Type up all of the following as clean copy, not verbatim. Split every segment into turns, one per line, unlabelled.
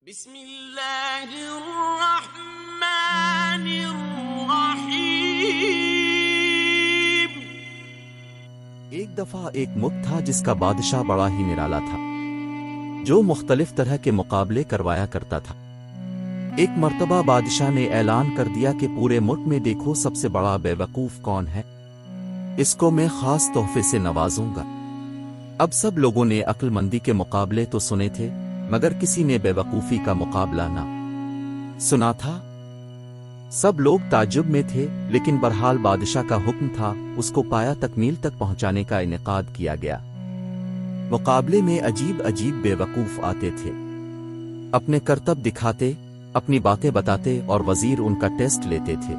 بسم اللہ الرحمن الرحیم۔
ایک دفعہ ایک ملک تھا جس کا بادشاہ بڑا ہی نرالا تھا، جو مختلف طرح کے مقابلے کروایا کرتا تھا۔ ایک مرتبہ بادشاہ نے اعلان کر دیا کہ پورے ملک میں دیکھو سب سے بڑا بے وقوف کون ہے، اس کو میں خاص تحفے سے نوازوں گا۔ اب سب لوگوں نے عقل مندی کے مقابلے تو سنے تھے، مگر کسی نے بے وقوفی کا مقابلہ نہ سنا تھا۔ سب لوگ تعجب میں تھے، لیکن بہرحال بادشاہ کا حکم تھا، اس کو پایا تکمیل تک پہنچانے کا انعقاد کیا گیا۔ مقابلے میں عجیب عجیب بے وقوف آتے تھے، اپنے کرتب دکھاتے، اپنی باتیں بتاتے، اور وزیر ان کا ٹیسٹ لیتے تھے۔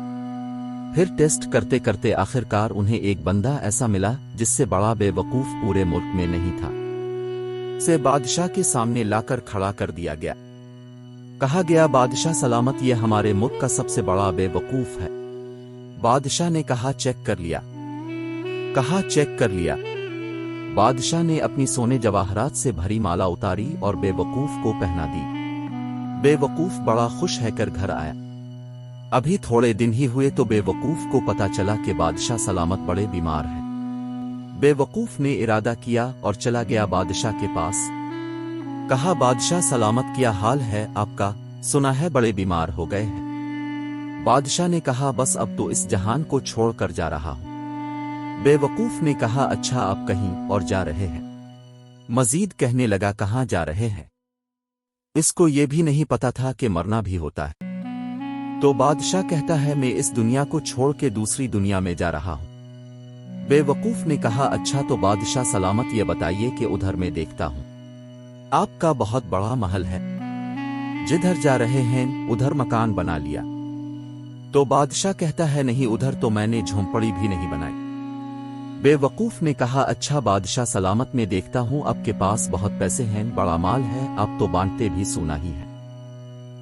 پھر ٹیسٹ کرتے کرتے آخرکار انہیں ایک بندہ ایسا ملا جس سے بڑا بے وقوف پورے ملک میں نہیں تھا، سے بادشاہ کے سامنے لا کر کھڑا کر دیا گیا۔ کہا گیا، بادشاہ سلامت، یہ ہمارے ملک کا سب سے بڑا بے وقوف ہے۔ بادشاہ نے کہا چیک کر لیا۔ کہا چیک کر لیا۔ بادشاہ نے اپنی سونے جواہرات سے بھری مالا اتاری اور بے وقوف کو پہنا دی۔ بے وقوف بڑا خوش ہے کر گھر آیا۔ ابھی تھوڑے دن ہی ہوئے تو بے وقوف کو پتا چلا کہ بادشاہ سلامت بڑے بیمار ہیں۔ بے وقوف نے ارادہ کیا اور چلا گیا بادشاہ کے پاس۔ کہا، بادشاہ سلامت، کیا حال ہے آپ کا؟ سنا ہے بڑے بیمار ہو گئے ہیں۔ بادشاہ نے کہا، بس اب تو اس جہان کو چھوڑ کر جا رہا ہوں۔ بے وقوف نے کہا، اچھا آپ کہیں اور جا رہے ہیں؟ مزید کہنے لگا، کہاں جا رہے ہیں؟ اس کو یہ بھی نہیں پتا تھا کہ مرنا بھی ہوتا ہے۔ تو بادشاہ کہتا ہے، میں اس دنیا کو چھوڑ کے دوسری دنیا میں جا رہا ہوں۔ بے وقوف نے کہا، اچھا تو بادشاہ سلامت یہ بتائیے کہ ادھر میں دیکھتا ہوں آپ کا بہت بڑا محل ہے، جدھر جا رہے ہیں ادھر مکان بنا لیا؟ تو بادشاہ کہتا ہے، نہیں، ادھر تو میں نے جھونپڑی بھی نہیں بنائی۔ بے وقوف نے کہا، اچھا بادشاہ سلامت، میں دیکھتا ہوں آپ کے پاس بہت پیسے ہیں، بڑا مال ہے، آپ تو بانٹتے بھی سونا ہی ہے،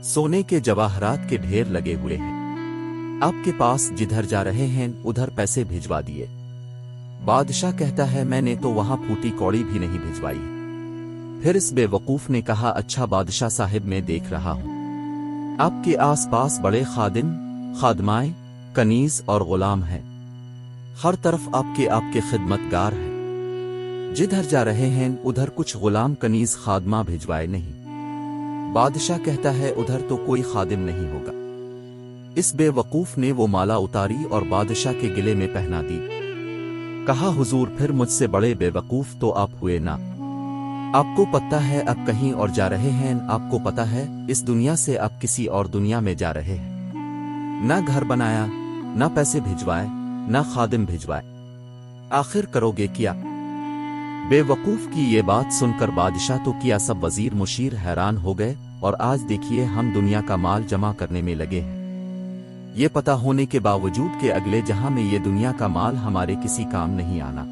سونے کے جواہرات کے ڈھیر لگے ہوئے ہیں، آپ کے پاس جدھر جا رہے ہیں ادھر پیسے بھجوا دیے۔ بادشاہ کہتا ہے، میں نے تو وہاں پھوٹی کوڑی بھی نہیں بھجوائی۔ پھر اس بے وقوف نے کہا، اچھا بادشاہ صاحب، میں دیکھ رہا ہوں آپ کے آس پاس بڑے خادم، خادمائیں، کنیز اور غلام ہیں، ہر طرف آپ کے خدمت گار ہیں، جدھر جا رہے ہیں ادھر کچھ غلام کنیز خادمہ بھجوائے نہیں؟ بادشاہ کہتا ہے، ادھر تو کوئی خادم نہیں ہوگا۔ اس بے وقوف نے وہ مالا اتاری اور بادشاہ کے گلے میں پہنا دی۔ کہا، حضور، پھر مجھ سے بڑے بے وقوف تو آپ ہوئے نا؟ آپ کو پتہ ہے آپ کہیں اور جا رہے ہیں، آپ کو پتہ ہے اس دنیا سے آپ کسی اور دنیا میں جا رہے ہیں، نہ گھر بنایا، نہ پیسے بھجوائے، نہ خادم بھجوائے، آخر کرو گے کیا؟ بے وقوف کی یہ بات سن کر بادشاہ تو کیا سب وزیر مشیر حیران ہو گئے، اور آج دیکھیے ہم دنیا کا مال جمع کرنے میں لگے ہیں، یہ پتا ہونے کے باوجود کہ اگلے جہاں میں یہ دنیا کا مال ہمارے کسی کام نہیں آنا۔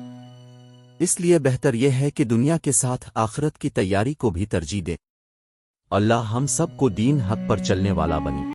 اس لیے بہتر یہ ہے کہ دنیا کے ساتھ آخرت کی تیاری کو بھی ترجیح دیں۔ اللہ ہم سب کو دین حق پر چلنے والا بنی۔